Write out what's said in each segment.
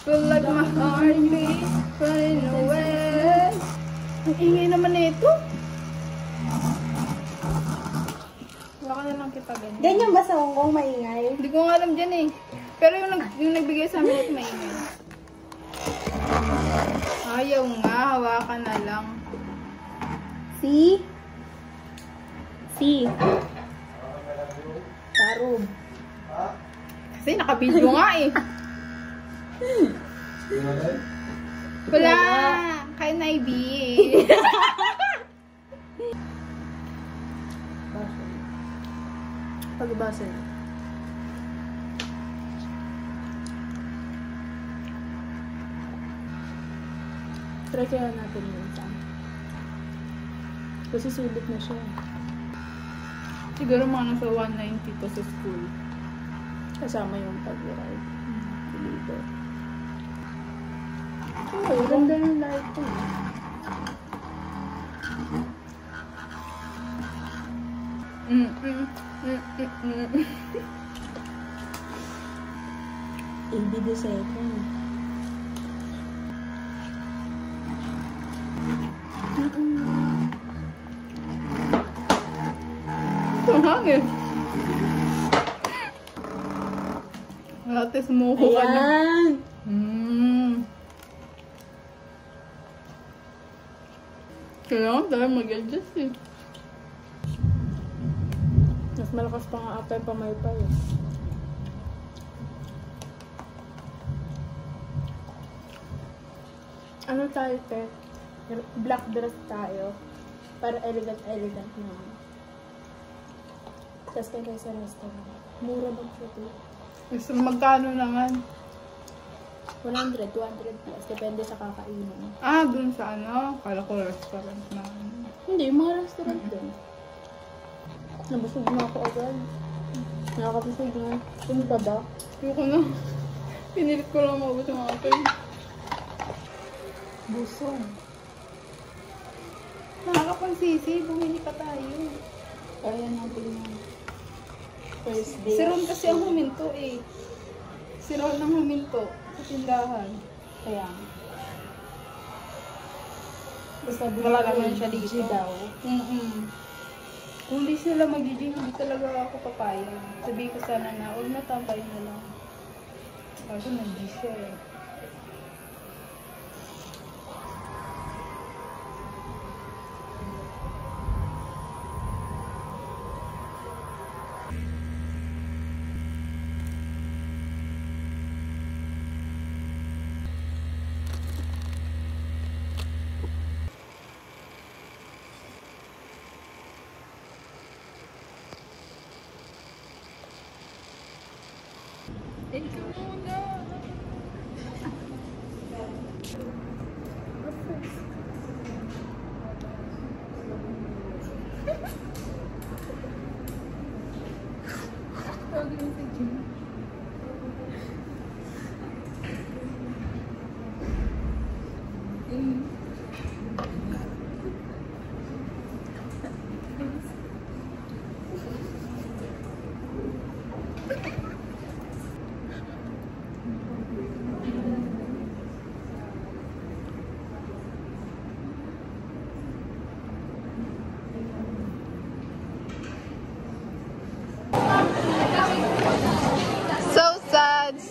Feel like my heart beats running away. Ang ingay naman na ito. Wala ka na lang kita ganyan. Ganyan ba sa Hong Kong maingay? Hindi ko nga alam dyan eh. Pero yung nagbigay sa amin ito maingay. Ayaw nga, hawakan na lang. Si? Tarub. Kasi nakabidyo nga eh. Wala! Kay Naibi eh. Pagbasa. Try kaya natin yun sa. Kasi sulit na siya. Siguro mga nasa 190 to sa school. Kasama yung pag-ride. Dito. Oh, ganda yung light ko. AB the second. Ang hangin. Ate, sumuko ka na. Ayan! Kailangan tayo mag-adjust eh. Mas malakas pa nga ata yung pamaypay. Ano tayo, te? Black dress tayo. Para elegant naman. Tapos tayo sa restaurant. Mura ba siya to? Gusto magkano naman? 100, 200 plus. Depende sa kakainan. Ah, dun sa ano? Kala ko restaurant na. Hindi, yung mga restaurant din. Nabusog na ako agad. Nakakabusog na. Sino ba ba? Ayoko na. Pinilit ko lang maubos yung mga akin. Busog. Nakakapansisi, bumili pa tayo. Kaya natin yung first day. Si Ron kasi ang huminto eh. Si Ron ang huminto sa tindahan. Kaya. Basta Wala naman siya dito. daw. Kung di sila mag-gym, hindi talaga ako papayag. Sabihin ko sana na, huwag na tampay na lang. Kasi nag-gym siya eh. Thank you muna.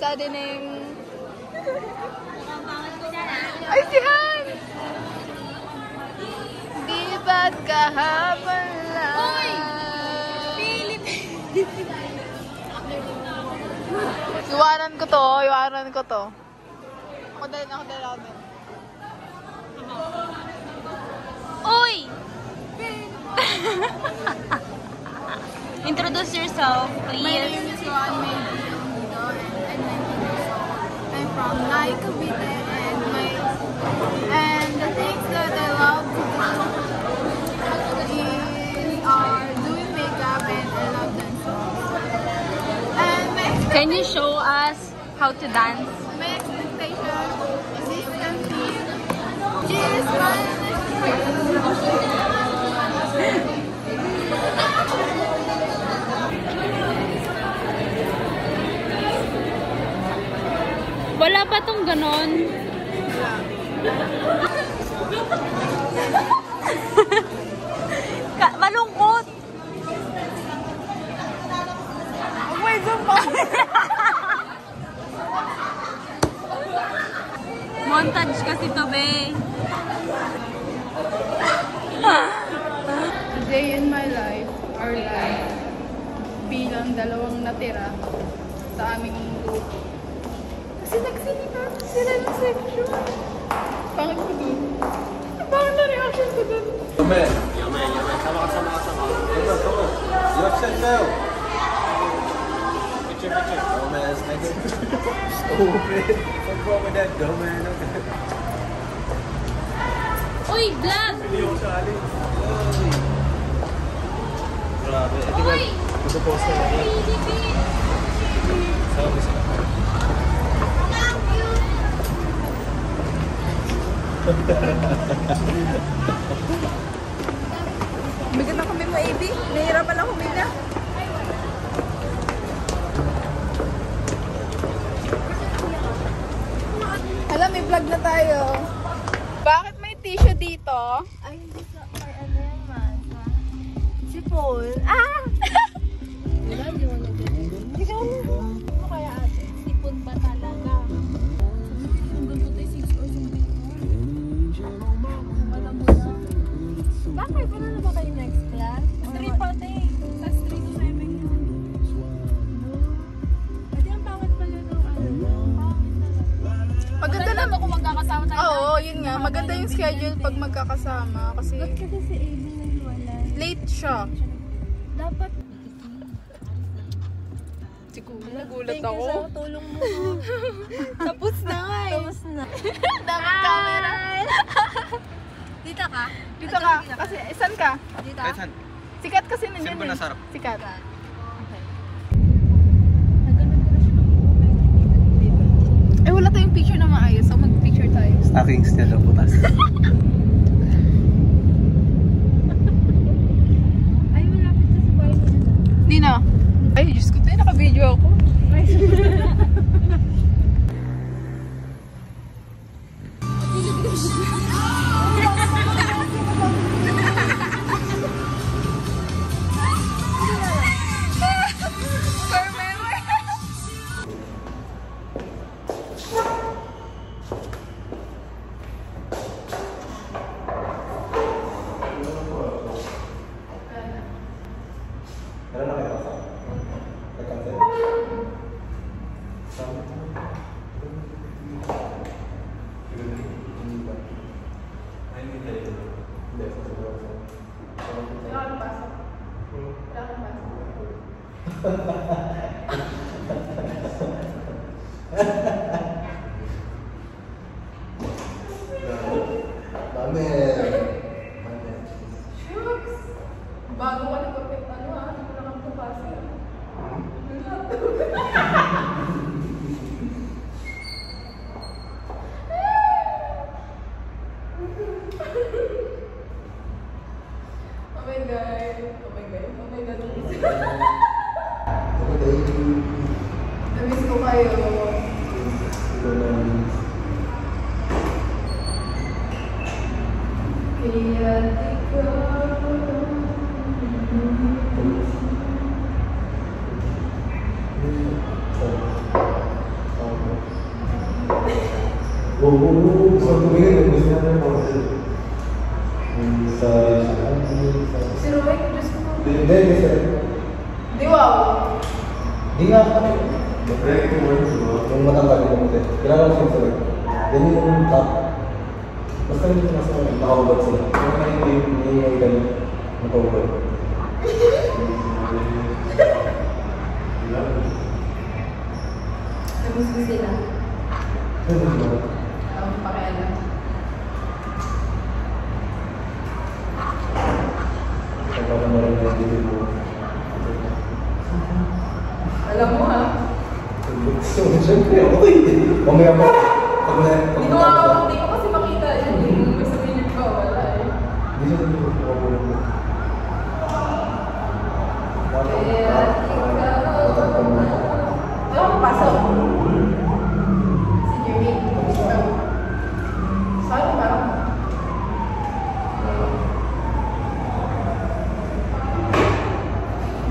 Saddening. Ay, si Han! Di ba't kahapon lang? Uy! Philip! Iwanan ko to. Ako din. Uy! Introduce yourself, please. My name is Joanne Maybe. From Nai Cavite, and the things that I love to do are doing makeup, and I love dancing. And Can you show us how to dance? my expectation is this country. Cheers, man! Wala pa tong ganon. Malungkot. Oh my God, Montage kasi to, be. Day in my life, our life, bilang dalawang natira sa aming grupo. Kasi nagsalita sila ng section. Pangit ko dun. Pangit na reaction ko dun. Yummy. Sama. Come on. You upset now. Picture. Dumbass, nigga. Stupid. What's wrong with that dumbass? Uy, vlog! Grabe. Uy! Gusto-post na lang. Sabi sila. Bigyan na kami mo, AB. Nahihirapan lang humila. Hala, may vlog na tayo. Bakit may tissue dito? Ay, hindi sa ano yan, man. Si Paul. Ah! Wala, hindi mo nag-ganyan. Hindi ka ano kaya ate? Sipon ba talaga? Hanggang 2-6 or something. Alam mo na. Bakit? Wala na ba kayo next class? 3 pa, te. Tapos 3 to 7 yun. Pwede ang pangit pala ng ano. Pangit na lang. Maganda na. Kung magkakasama tayo. Oo, yun nga. Maganda yung schedule pag magkakasama. Kasi Ba't kasi si AB naghiwalay? late siya. Dapat Siguro, nagulat thank you ako. sa tulong mo. Tapos na nga eh. Tapos na. Dapat camera. Dito ka? Dito ka. Kasi, saan ka? Dito Ay, saan? Sikat kasi nandiyan Saan ba eh. nasarap? Sikat. Okay. Nagano'n ko na siya ng Eh, wala tayong picture na maayos. So, mag-picture tayo. Stocking still ang butas. Ay, malapit na sa bahay nila. Hindi na. Ay, Diyos ko tayo. Naka-video ako. Bago ka nagpapit, ano ha? Hindi ko na kapapasa. Oh my God. Oh my God. Oh my God. Namiss ko kayo. Kaya ikaw. Si Roy, Diyos ko. Di wow. Di nga kami. Yung matanggal yung muti. Kailangan ko yung tuloy. Then yung top. Basta hindi ko nasa nakahubad sila. Yung mga hindi yung ganun. Nakahubad. Namiss ko sila. Ang pakialam. Kapag naman yung hindi mo. Alam mo ha? Siyempre, okay. Mamaya mo. Hindi ko kasi makita yun. May sabihin ko, wala eh. Hindi siya sabi ko makabulong mo. Kaya ikaw. Wala akong pasok.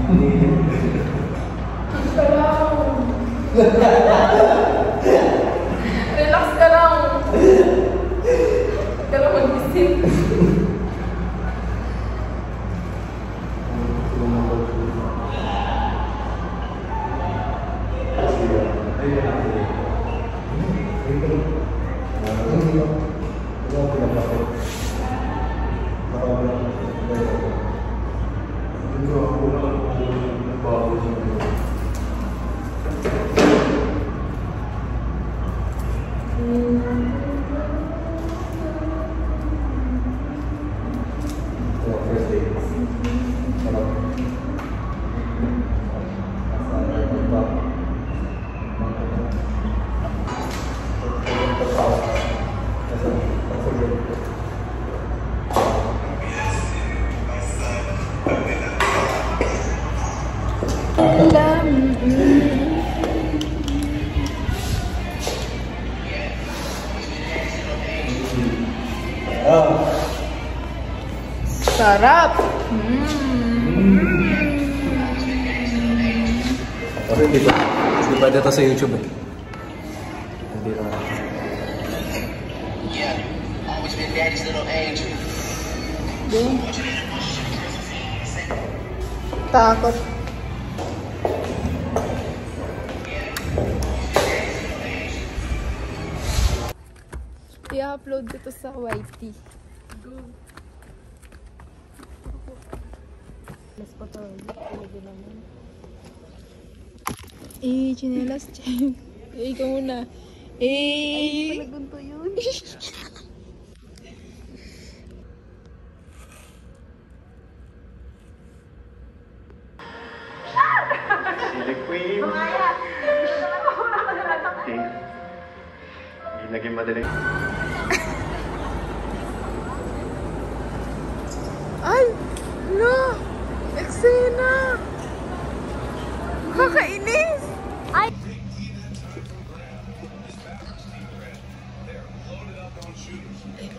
Ka lang. Relax ka lang. Huwag ka lang mag-isip. Sarap! Pero hindi pa dito sa YouTube eh. Hindi na. Takot. I-upload ko to sa YT. Go. Mas pa to. Talaga naman. Chinelas, check. Ikaw muna. Palagunto yun. Sili Queen. Hindi naging madali. Ay! No! Eksena! Kakainis! Ay!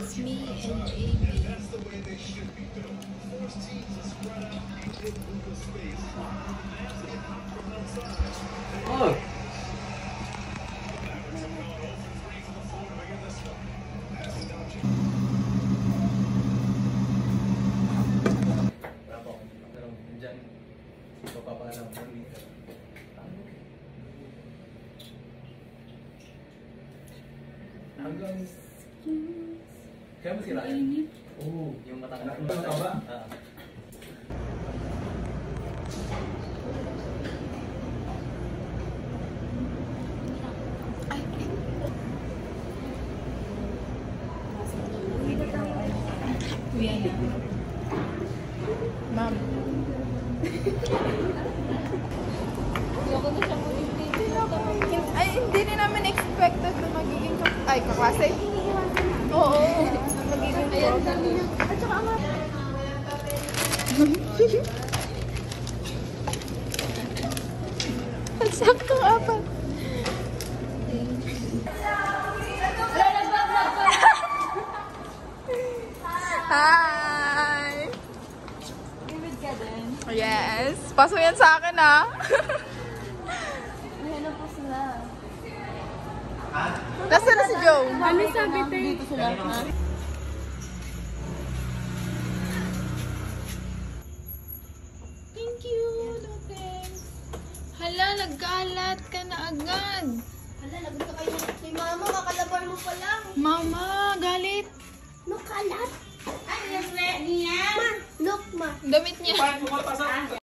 It's me and Amy. Oh! Hanggang... Kaya mo sira? Oo, yung matanggal. Mataba? Ma'am. Ay, hindi rin namin expected na magiging kaklase. Oo. Magiging program. At saka ama. Saktong apat. Hi! David ka din. Yes. Paso yan sa akin, ha? Ayan na po sila. Nasaan na si Joe? Ano sabi tayo? Dito sila. Thank you. No thanks. Hala, nagkalat ka na agad. Hala, lagot ka kayo. Si mama, kakalabar mo pa lang. Mama, galit. No, kalat. Ay, yes, niya. Ma, look, ma. Damit niya.